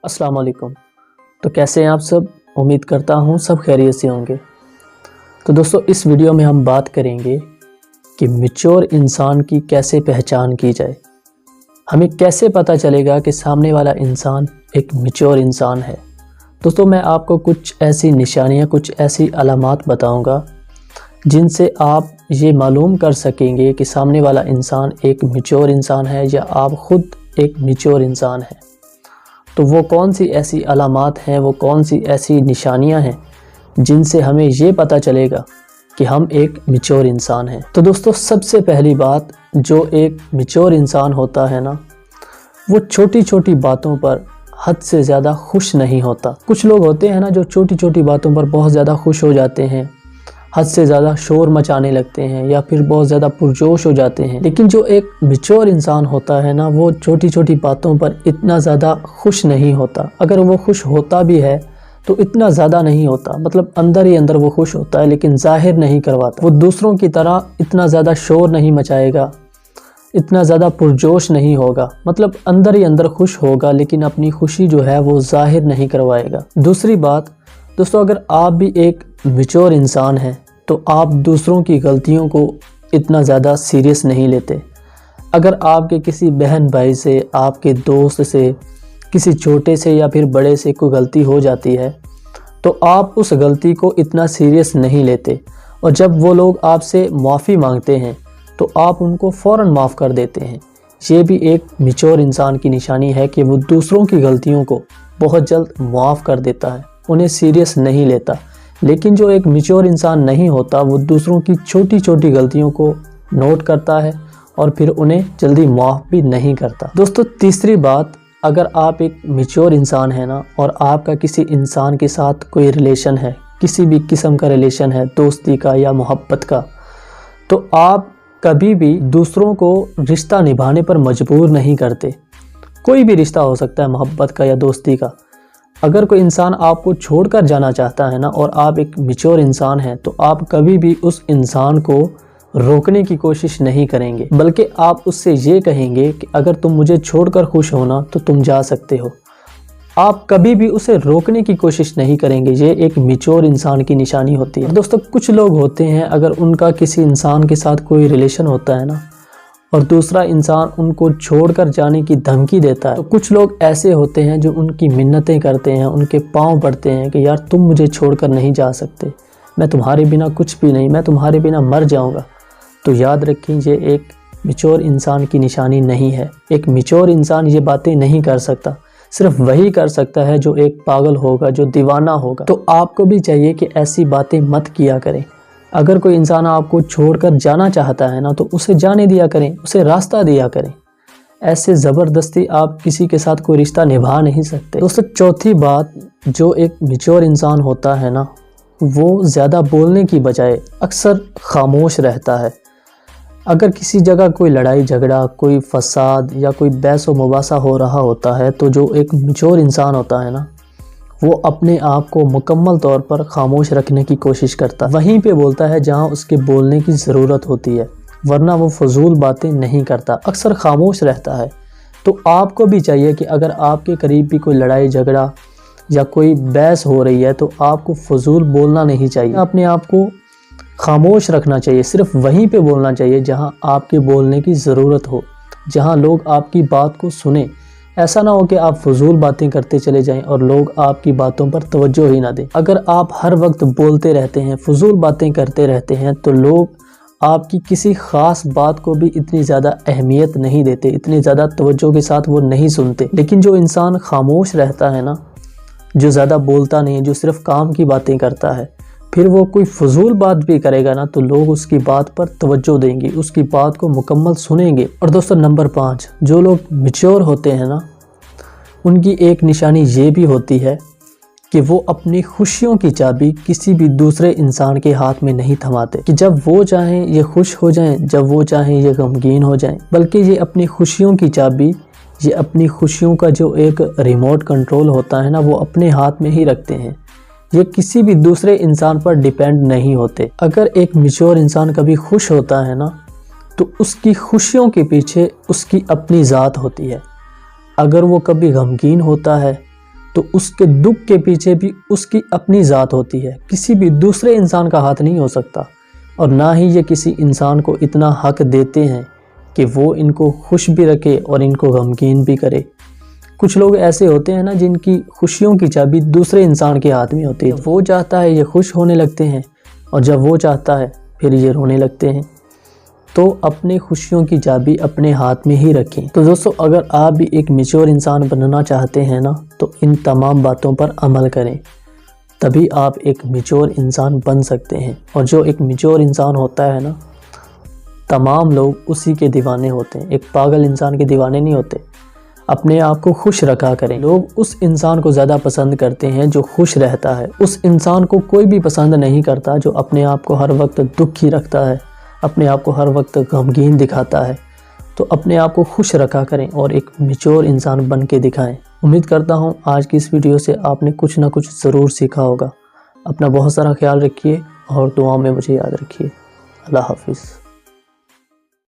السلام علیکم۔ تو کیسے ہیں آپ سب؟ امید کرتا ہوں سب خیریت سے ہوں گے۔ تو دوستو اس ویڈیو میں ہم بات کریں گے کہ میچور انسان کی کیسے پہچان کی جائے۔ ہمیں کیسے پتہ چلے گا کہ سامنے والا انسان ایک میچور انسان ہے۔ دوستو میں آپ کو کچھ ایسی نشانیاں، کچھ ایسی علامات بتاؤں گا جن سے آپ یہ معلوم کر سکیں گے کہ سامنے والا انسان ایک میچور انسان ہے یا آپ خود ایک میچور انسان ہیں۔ تو وہ کون سی ایسی علامات ہیں، وہ کون سی ایسی نشانیاں ہیں جن سے ہمیں یہ پتہ چلے گا کہ ہم ایک میچور انسان ہیں۔ تو دوستو سب سے پہلی بات، جو ایک میچور انسان ہوتا ہے نا، وہ چھوٹی چھوٹی باتوں پر حد سے زیادہ خوش نہیں ہوتا۔ کچھ لوگ ہوتے ہیں نا جو چھوٹی چھوٹی باتوں پر بہت زیادہ خوش ہو جاتے ہیں، حد سے زیادہ شور مچانے لگتے ہیں یا پھر بہت زیادہ پرجوش ہو جاتے ہیں۔ لیکن جو ایک میچور انسان ہوتا ہے نا، وہ چھوٹی چھوٹی باتوں پر اتنا زیادہ خوش نہیں ہوتا۔ اگر وہ خوش ہوتا بھی ہے تو اتنا زیادہ نہیں ہوتا، مطلب اندر ہی اندر وہ خوش ہوتا ہے لیکن ظاہر نہیں کرواتا۔ وہ دوسروں کی طرح اتنا زیادہ شور نہیں مچائے گا، اتنا زیادہ پرجوش نہیں ہوگا، مطلب اندر ہی اندر خوش ہوگا لیکن اپنی خوشی جو ہے وہ ظاہر نہیں کروائے گا۔ دوسری بات دوستو، اگر آپ بھی ایک میچور انسان ہیں تو آپ دوسروں کی غلطیوں کو اتنا زیادہ سیریس نہیں لیتے۔ اگر آپ کے کسی بہن بھائی سے، آپ کے دوست سے، کسی چھوٹے سے یا پھر بڑے سے کوئی غلطی ہو جاتی ہے تو آپ اس غلطی کو اتنا سیریس نہیں لیتے، اور جب وہ لوگ آپ سے معافی مانگتے ہیں تو آپ ان کو فوراً معاف کر دیتے ہیں۔ یہ بھی ایک میچور انسان کی نشانی ہے کہ وہ دوسروں کی غلطیوں کو بہت جلد معاف کر دیتا ہے، انہیں سیریس نہیں لیتا۔ لیکن جو ایک میچور انسان نہیں ہوتا، وہ دوسروں کی چھوٹی چھوٹی غلطیوں کو نوٹ کرتا ہے اور پھر انہیں جلدی معاف بھی نہیں کرتا۔ دوستو تیسری بات، اگر آپ ایک میچور انسان ہیں نا اور آپ کا کسی انسان کے ساتھ کوئی ریلیشن ہے، کسی بھی قسم کا ریلیشن ہے، دوستی کا یا محبت کا، تو آپ کبھی بھی دوسروں کو رشتہ نبھانے پر مجبور نہیں کرتے۔ کوئی بھی رشتہ ہو سکتا ہے، محبت کا یا دوستی کا۔ اگر کوئی انسان آپ کو چھوڑ کر جانا چاہتا ہے نا اور آپ ایک میچور انسان ہیں تو آپ کبھی بھی اس انسان کو روکنے کی کوشش نہیں کریں گے، بلکہ آپ اس سے یہ کہیں گے کہ اگر تم مجھے چھوڑ کر خوش ہونا تو تم جا سکتے ہو۔ آپ کبھی بھی اسے روکنے کی کوشش نہیں کریں گے۔ یہ ایک میچور انسان کی نشانی ہوتی ہے۔ دوستو کچھ لوگ ہوتے ہیں، اگر ان کا کسی انسان کے ساتھ کوئی ریلیشن ہوتا ہے نا اور دوسرا انسان ان کو چھوڑ کر جانے کی دھمکی دیتا ہے، تو کچھ لوگ ایسے ہوتے ہیں جو ان کی منتیں کرتے ہیں، ان کے پاؤں پڑتے ہیں کہ یار تم مجھے چھوڑ کر نہیں جا سکتے، میں تمہارے بنا کچھ بھی نہیں، میں تمہارے بنا مر جاؤں گا۔ تو یاد رکھیں، یہ ایک میچور انسان کی نشانی نہیں ہے۔ ایک میچور انسان یہ باتیں نہیں کر سکتا، صرف وہی کر سکتا ہے جو ایک پاگل ہوگا، جو دیوانہ ہوگا۔ تو آپ کو بھی چاہیے کہ ایسی باتیں مت کیا کریں۔ اگر کوئی انسان آپ کو چھوڑ کر جانا چاہتا ہے نا تو اسے جانے دیا کریں، اسے راستہ دیا کریں۔ ایسے زبردستی آپ کسی کے ساتھ کوئی رشتہ نبھا نہیں سکتے۔ دوستو چوتھی بات، جو ایک میچور انسان ہوتا ہے نا، وہ زیادہ بولنے کی بجائے اکثر خاموش رہتا ہے۔ اگر کسی جگہ کوئی لڑائی جھگڑا، کوئی فساد یا کوئی بحث و مباحثہ ہو رہا ہوتا ہے تو جو ایک میچور انسان ہوتا ہے نا، وہ اپنے آپ کو مکمل طور پر خاموش رکھنے کی کوشش کرتا ہے۔ وہیں پہ بولتا ہے جہاں اس کے بولنے کی ضرورت ہوتی ہے، ورنہ وہ فضول باتیں نہیں کرتا، اکثر خاموش رہتا ہے۔ تو آپ کو بھی چاہیے کہ اگر آپ کے قریب بھی کوئی لڑائی جھگڑا یا کوئی بحث ہو رہی ہے تو آپ کو فضول بولنا نہیں چاہیے، اپنے آپ کو خاموش رکھنا چاہیے، صرف وہیں پہ بولنا چاہیے جہاں آپ کے بولنے کی ضرورت ہو، جہاں لوگ آپ کی بات کو سنیں۔ ایسا نہ ہو کہ آپ فضول باتیں کرتے چلے جائیں اور لوگ آپ کی باتوں پر توجہ ہی نہ دیں۔ اگر آپ ہر وقت بولتے رہتے ہیں، فضول باتیں کرتے رہتے ہیں، تو لوگ آپ کی کسی خاص بات کو بھی اتنی زیادہ اہمیت نہیں دیتے، اتنی زیادہ توجہ کے ساتھ وہ نہیں سنتے۔ لیکن جو انسان خاموش رہتا ہے نا، جو زیادہ بولتا نہیں، جو صرف کام کی باتیں کرتا ہے، پھر وہ کوئی فضول بات بھی کرے گا نا تو لوگ اس کی بات پر توجہ دیں گے، اس کی بات کو مکمل سنیں گے۔ اور دوستو نمبر 5، جو لوگ میچور ہوتے ہیں نا، ان کی ایک نشانی یہ بھی ہوتی ہے کہ وہ اپنی خوشیوں کی چابی کسی بھی دوسرے انسان کے ہاتھ میں نہیں تھماتے، کہ جب وہ چاہیں یہ خوش ہو جائیں، جب وہ چاہیں یہ غمگین ہو جائیں، بلکہ یہ اپنی خوشیوں کی چابی، یہ اپنی خوشیوں کا جو ایک ریموٹ کنٹرول ہوتا ہے نا، وہ اپنے ہاتھ میں ہی رکھتے ہیں۔ یہ کسی بھی دوسرے انسان پر ڈیپینڈ نہیں ہوتے۔ اگر ایک میچور انسان کبھی خوش ہوتا ہے نا تو اس کی خوشیوں کے پیچھے اس کی اپنی ذات ہوتی ہے۔ اگر وہ کبھی غمگین ہوتا ہے تو اس کے دکھ کے پیچھے بھی اس کی اپنی ذات ہوتی ہے، کسی بھی دوسرے انسان کا ہاتھ نہیں ہو سکتا، اور نہ ہی یہ کسی انسان کو اتنا حق دیتے ہیں کہ وہ ان کو خوش بھی رکھے اور ان کو غمگین بھی کرے۔ کچھ لوگ ایسے ہوتے ہیں نا جن کی خوشیوں کی چابی دوسرے انسان کے ہاتھ میں ہوتی ہے، وہ چاہتا ہے یہ خوش ہونے لگتے ہیں اور جب وہ چاہتا ہے پھر یہ رونے لگتے ہیں۔ تو اپنے خوشیوں کی چابی اپنے ہاتھ میں ہی رکھیں۔ تو دوستو، اگر آپ بھی ایک میچور انسان بننا چاہتے ہیں نا تو ان تمام باتوں پر عمل کریں، تبھی آپ ایک میچور انسان بن سکتے ہیں۔ اور جو ایک میچور انسان ہوتا ہے نا، تمام لوگ اسی کے دیوانے ہوتے ہیں، ایک پاگل انسان کے دیوانے نہیں ہوتے۔ اپنے آپ کو خوش رکھا کریں۔ لوگ اس انسان کو زیادہ پسند کرتے ہیں جو خوش رہتا ہے، اس انسان کو کوئی بھی پسند نہیں کرتا جو اپنے آپ کو ہر وقت دکھی رکھتا ہے، اپنے آپ کو ہر وقت غمگین دکھاتا ہے۔ تو اپنے آپ کو خوش رکھا کریں اور ایک میچور انسان بن کے دکھائیں۔ امید کرتا ہوں آج کی اس ویڈیو سے آپ نے کچھ نہ کچھ ضرور سیکھا ہوگا۔ اپنا بہت سارا خیال رکھیے اور دعاؤں میں مجھے یاد رکھیے۔ اللہ حافظ۔